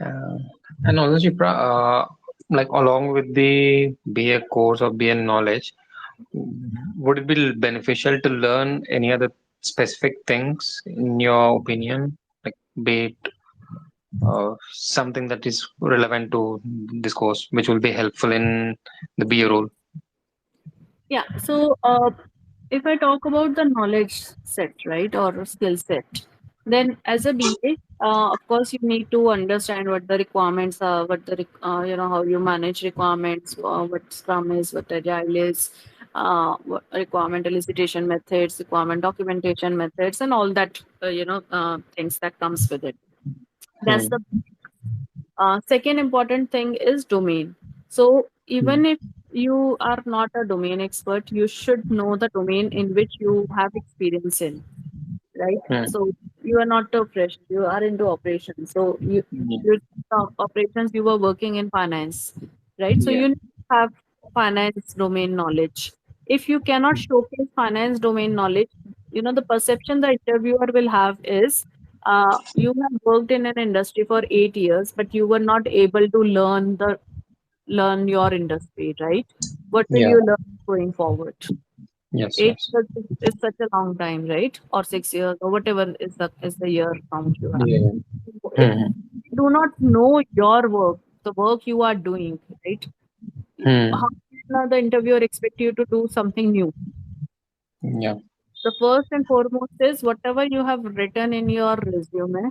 Uh, and also, Shipra, like along with the BA course or BA knowledge, would it be beneficial to learn any other specific things in your opinion, like be it something that is relevant to this course, which will be helpful in the BA role? Yeah. So, if I talk about the knowledge set, right, or skill set, then as a BA, of course, you need to understand what the requirements are, what the how you manage requirements, what Scrum is, what Agile is, what requirement elicitation methods, requirement documentation methods, and all that things that comes with it. That's the Hmm. second important thing is domain. So even Hmm. if you are not a domain expert, you should know the domain in which you have experience in, right? Hmm. So you are not a fresh, you are into operations. So Yeah. you operations, you were working in finance, right? So Yeah. you need to have finance domain knowledge. If you cannot showcase finance domain knowledge, the perception the interviewer will have is you have worked in an industry for 8 years, but you were not able to learn your industry, right? What will Yeah. you learn going forward? Yes. Eight Yes. years is such a long time, right? Or 6 years, or whatever is the year count you have. Yeah. If Hmm. you do not know your work, the work you are doing, right? How Hmm. can the interviewer expect you to do something new? Yeah. The first and foremost is whatever you have written in your resume,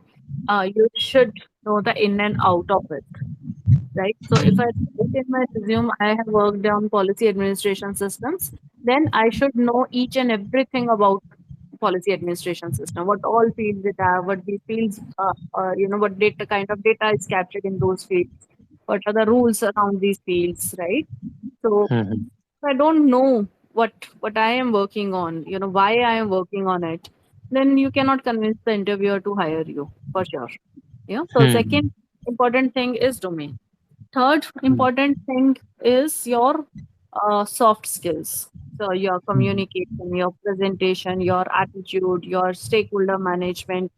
you should know the in and out of it, right? So if I write in my resume, I have worked on policy administration systems, then I should know each and everything about policy administration system, what all fields it have, what these fields, what data kind of data is captured in those fields, what are the rules around these fields, right? So Hmm. if I don't know what I am working on, why I am working on it, then you cannot convince the interviewer to hire you for sure. So Hmm. second important thing is domain. Third Hmm. important thing is your soft skills. So your communication, your presentation, your attitude, your stakeholder management,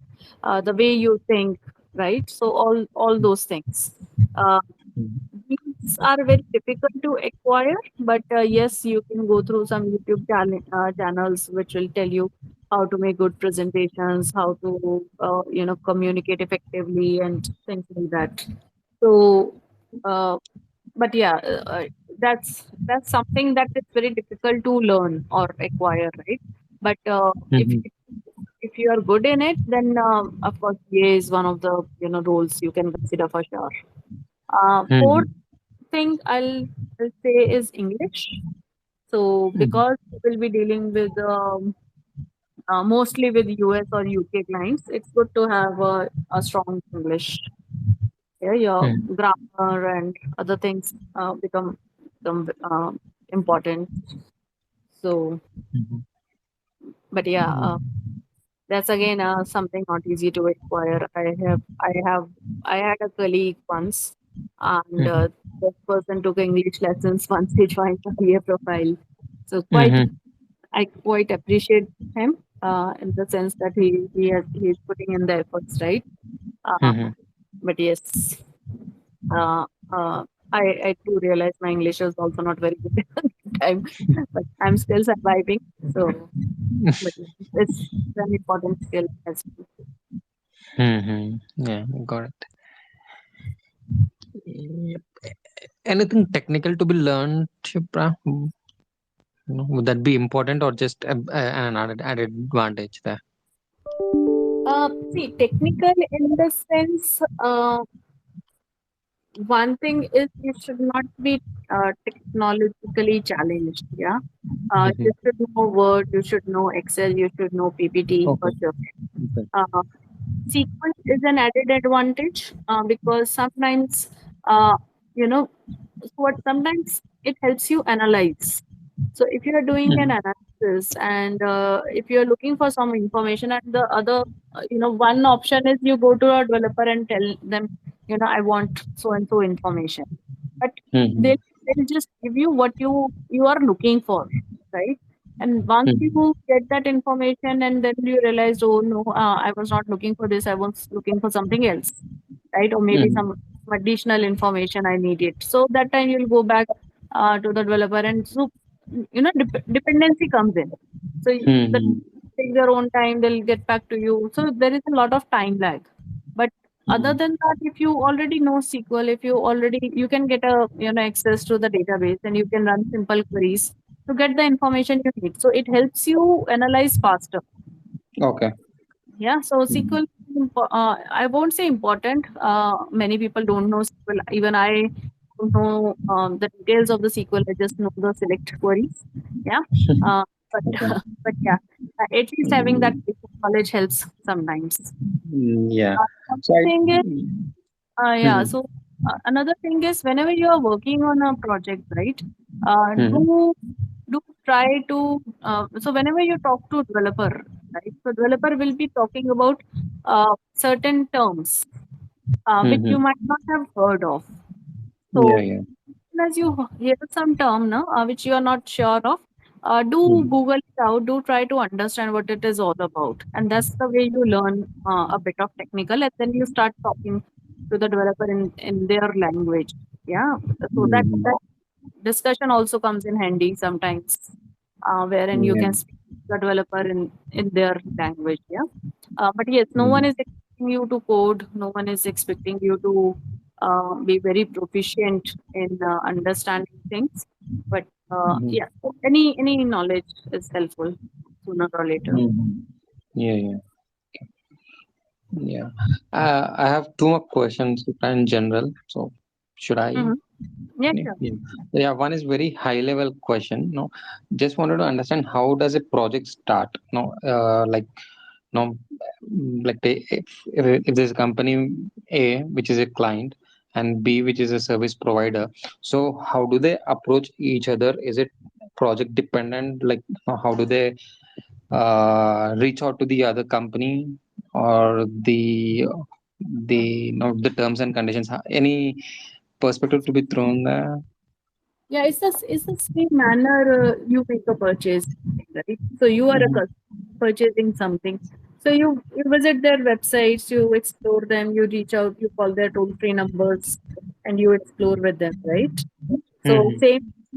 the way you think, right? So all those things. Uh, these are very difficult to acquire, but yes, you can go through some YouTube channels which will tell you how to make good presentations, how to communicate effectively, and things like that. So, uh, but yeah, that's something that is very difficult to learn or acquire, right? But Hmm. if you are good in it, then of course, BA is one of the roles you can consider for sure. Fourth Hmm. thing I'll say is English. So Hmm. because we will be dealing with mostly with US or UK clients, it's good to have a strong English. Yeah, your Hmm. grammar and other things become important. So, Hmm. but yeah, that's again something not easy to acquire. I had a colleague once, and Hmm. this person took English lessons once he joined the BA profile. So Hmm. I quite appreciate him in the sense that he's putting in the efforts, right? Uh, Hmm. but yes, uh, uh, I do realize my English is also not very good at the time, but I'm still surviving. So, but yeah, it's an important skill as well. Hmm. Yeah, got it. Yep. Anything technical to be learned, Shipra? Would that be important or just an added advantage there? See, technical in the sense, one thing is you should not be technologically challenged. Yeah, you Hmm. should know Word, you should know Excel, you should know PPT for Okay. sure. Okay. Uh, sequence is an added advantage because sometimes, uh, you know, what sometimes it helps you analyze. So if you are doing an Hmm. analysis and if you are looking for some information, and the other, one option is you go to a developer and tell them, I want so and so information, but Hmm. they'll just give you what you are looking for, right? And once Hmm. you get that information and then you realize, oh no, I was not looking for this, I was looking for something else. right? Or maybe Mm-hmm. some additional information I needed. So that time you'll go back to the developer, and so dependency comes in. So the Mm-hmm. take their own time, they'll get back to you. So there is a lot of time lag. But other than that, if you already know SQL, if you already you can get a access to the database, and you can run simple queries to get the information you need. So it helps you analyze faster. Okay. Yeah, so SQL, I won't say important. Many people don't know SQL. Even I don't know the details of the SQL. I just know the select queries. Yeah, but Okay. but yeah, at least having that basic knowledge helps sometimes. Yeah. One So I. thing is, yeah. Mm-hmm. So another thing is, whenever you are working on a project, right? Mm-hmm. Do try to so whenever you talk to developer, right? So developer will be talking about certain terms which you Mm-hmm. might not have heard of. Yeah. So Yeah. as you hear some term, no, which you are not sure of, do Mm-hmm. Google it out. Do try to understand what it is all about, and that's the way you learn a bit of technical, and then you start talking to the developer in their language. Yeah, so that Mm-hmm. discussion also comes in handy sometimes, wherein you Yeah. can speak to the developer in their language. Yeah, but yes, no one is expecting you to code. No one is expecting you to be very proficient in understanding things. But Mm-hmm. yeah, so any knowledge is helpful sooner or later. Mm-hmm. Yeah. Yeah. Yeah. I have two more questions in general. So should I? Hmm. Yeah, Yeah. sure. Yeah. Yeah, one is very high level question. No, just wanted to understand how does a project start? No, no, like if there's a company A which is a client and B which is a service provider, so how do they approach each other? Is it project dependent? Like how do they reach out to the other company, or the terms and conditions? Any perspective to be thrown there? Yeah, it's the same manner you make a purchase, right? So you are a Mhm. customer purchasing something. So you visit their websites, you explore them, you reach out, you call their toll free numbers, and you explore with them, right? So Mhm.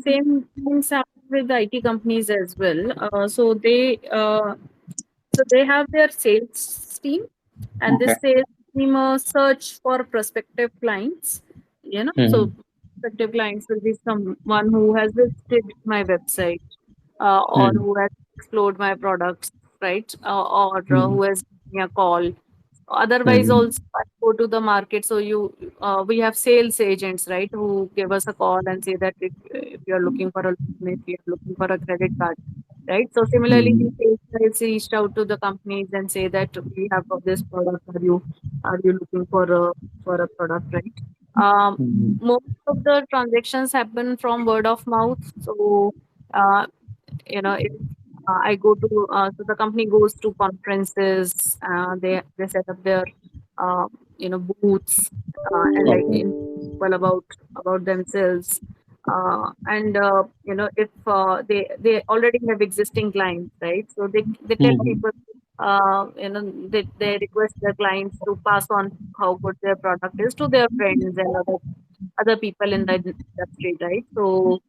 same things happen with the IT companies as well. So they have their sales team, and Okay. this sales team search for prospective clients. So Mhm. prospective clients will be someone who has visited my website, or Mhm. who has explored my products, right? Or Mhm. who has given me a call. Otherwise, Mhm. also I go to the market. So we have sales agents, right, who give us a call and say that if you are looking for a loan, if you are looking for a credit card, right? So similarly, the Mhm. sales guys reached out to the companies and say that we have this product. Are you looking for a product, right? Mhm. Most of the transactions happen from word of mouth. So uh, if I go to so the company goes to conferences, they set up their uh, booths, and like Okay. in people about themselves, and if they already have existing clients, right? So they tell Mhm. people, they request their clients to pass on how good their product is to their friends and other people in the industry, right? So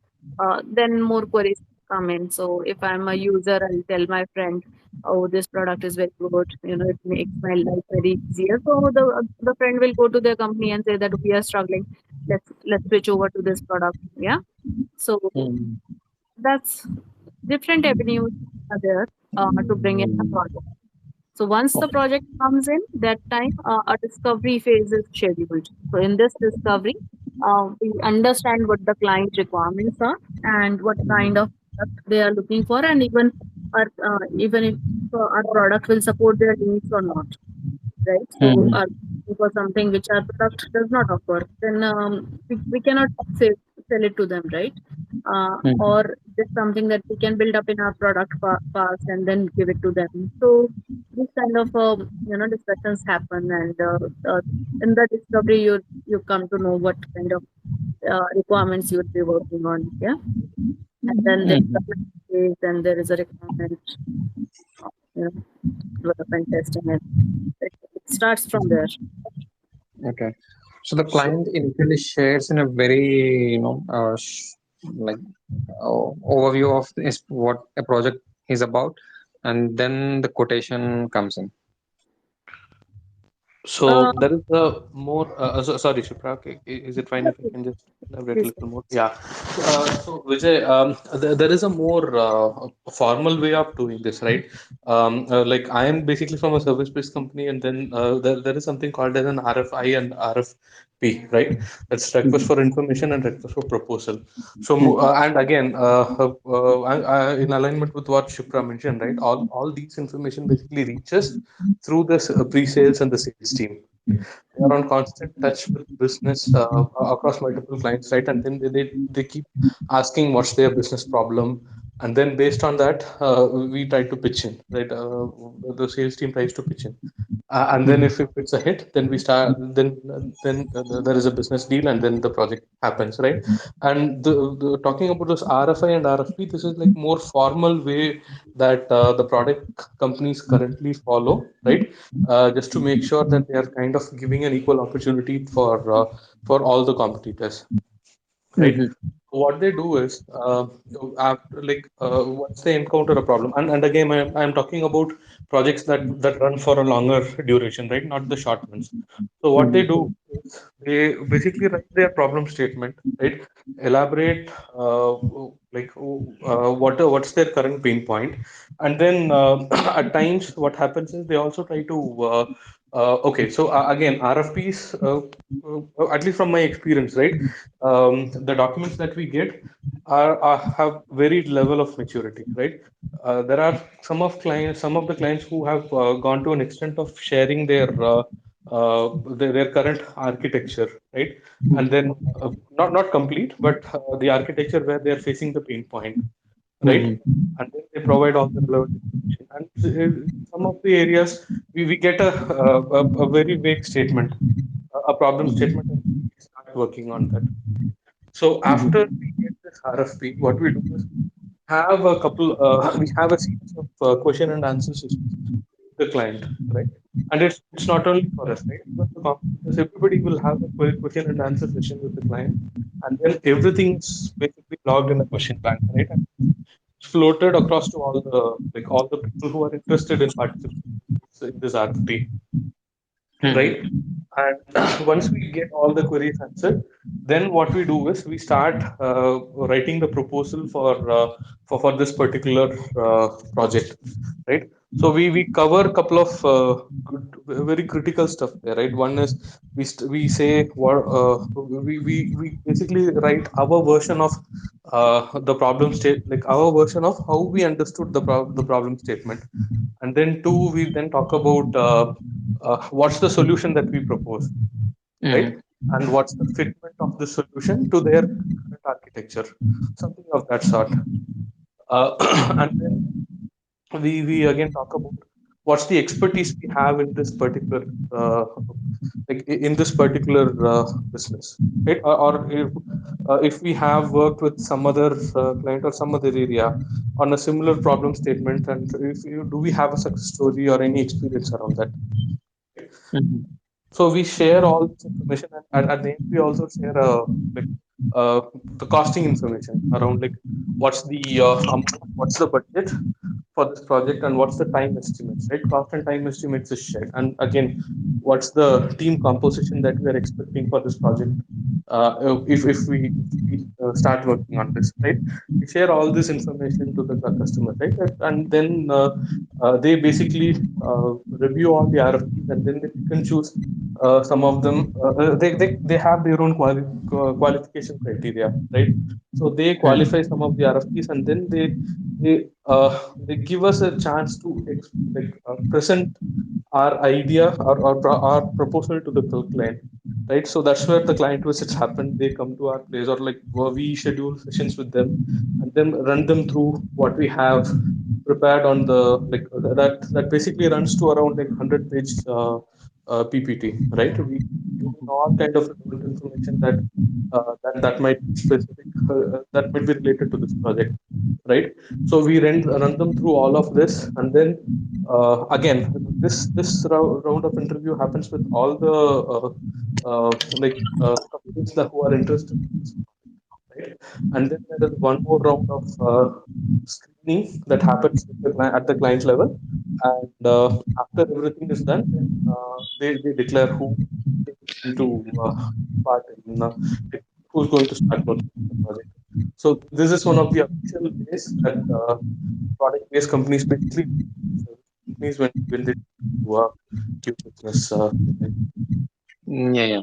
then more queries come in. So if I'm a user, I'll tell my friend, "Oh, this product is very good. It makes my life very easier." So the friend will go to their company and say that we are struggling. Let's switch over to this product. Yeah. So Mhm. that's different avenues are there to bring in the Mhm. product. So once the Okay. project comes in, that time a discovery phase is scheduled. So in this discovery, we understand what the client requirements are and what kind of product they are looking for, and even if our product will support their needs or not, right? So Mhm. for something which our product does not offer, then we cannot sell it to them, right? Mhm. Or just something that we can build up in our product fast and then give it to them. So these kind of discussions happen, and in the discovery you come to know what kind of requirements you would be working on. Yeah, and then there is a Mhm. plan phase, and there is a requirement, you know, development testing, and it starts from there. Okay. So the So client initially shares in a very, like overview of what a project is about, and then the quotation comes in. So Uh, there is a more, sorry, Shipra, okay, is it fine if I can just elaborate a Please. little more? Yeah. So Vijay, there is a more formal way of doing this, right? Like I am basically from a service-based company, and then there is something called as an RFI and RFP, right? That's request for information and request for proposal. So, and again, in alignment with what Shipra mentioned, right? All these information basically reaches through the pre-sales and the sales team, right? They are on constant touch with business across multiple clients, right? And then they keep asking what's their business problem, and then based on that, we try to pitch in, right? The sales team tries to pitch in, and then if it's a hit, then we start. Then there is a business deal, and then the project happens, right? And the talking about this RFI and RFP, this is like more formal way that the product companies currently follow, right? Just to make sure that they are kind of giving an equal opportunity for all the competitors, right? Mhm. What they do is after, like once they encounter a problem, and again I'm talking about projects that run for a longer duration, right? Not the short ones. So what they Mhm. do is they basically write their problem statement, right? Elaborate what's their current pain point, and then at times what happens is they also try to okay, so again RFPs, at least from my experience, right? The documents that we get are have varied level of maturity, right? There are some of the clients who have gone to an extent of sharing their current architecture, right? And then not complete, but the architecture where they are facing the pain point, right? Mhm. And then they provide all the relevant information. And some of the areas we get a very vague statement, a problem statement, and we start working on that. So after we get this RFP, what we do is have a couple, we have a series of question and answer sessions with the client, right? And it's not only for us, right? Even the competitors, everybody will have a question and answer session with the client, and then everything is basically logged in a question bank, right? And it's floated across to all the people who are interested in participating in this RFP, Mhm. right? And once we get all the queries answered, then what we do is we start writing the proposal for this particular project, right? So we cover a couple of very critical stuff there, right? One is we say what we basically write our version of the problem state, like our version of how we understood the problem statement, and then two, we then talk about what's the solution that we propose, right? Mhm. And what's the fitment of the solution to their current architecture, something of that sort. And then we again talk about what's the expertise we have in this particular in this particular business, right? Or if we have worked with some other client or some other area on a similar problem statement, and if you, do we have a success story or any experience around that, right? Mhm. So we share all this information, and at the end we also share like uh, the costing information around, like what's the amount, what's the budget for this project, and what's the time estimates, right? Cost and time estimates is shared, and again, what's the team composition that we are expecting for this project, if we start working on this, right? We share all this information to the customer, right? And then they basically review all the RFPs, and then they pick and choose some of them. They have their own qualification criteria, right? So they qualify Mhm. some of the RFPs, and then they give us a chance to present our idea, our proposal to the client, right? So that's where the client visits happen. They come to our place, or like we schedule sessions with them, and then run them through what we have prepared on the, that basically runs to around like 100 page PPT, right? We giving all kind of relevant information that might be specific, that might be related to this project, right? So we run them through all of this, and then again, this round of interview happens with all the companies that who are interested in this, right? And then there is one more round of screening that happens with at the client level, and after everything is done, then they declare who is going to part in, who's going to start working on the project. So this is one of the official ways that product-based companies basically service companies when they do new business. Yeah, yeah.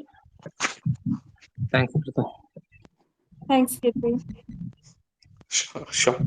Thanks, Subrata. Thanks, Kitty. Sure, sure.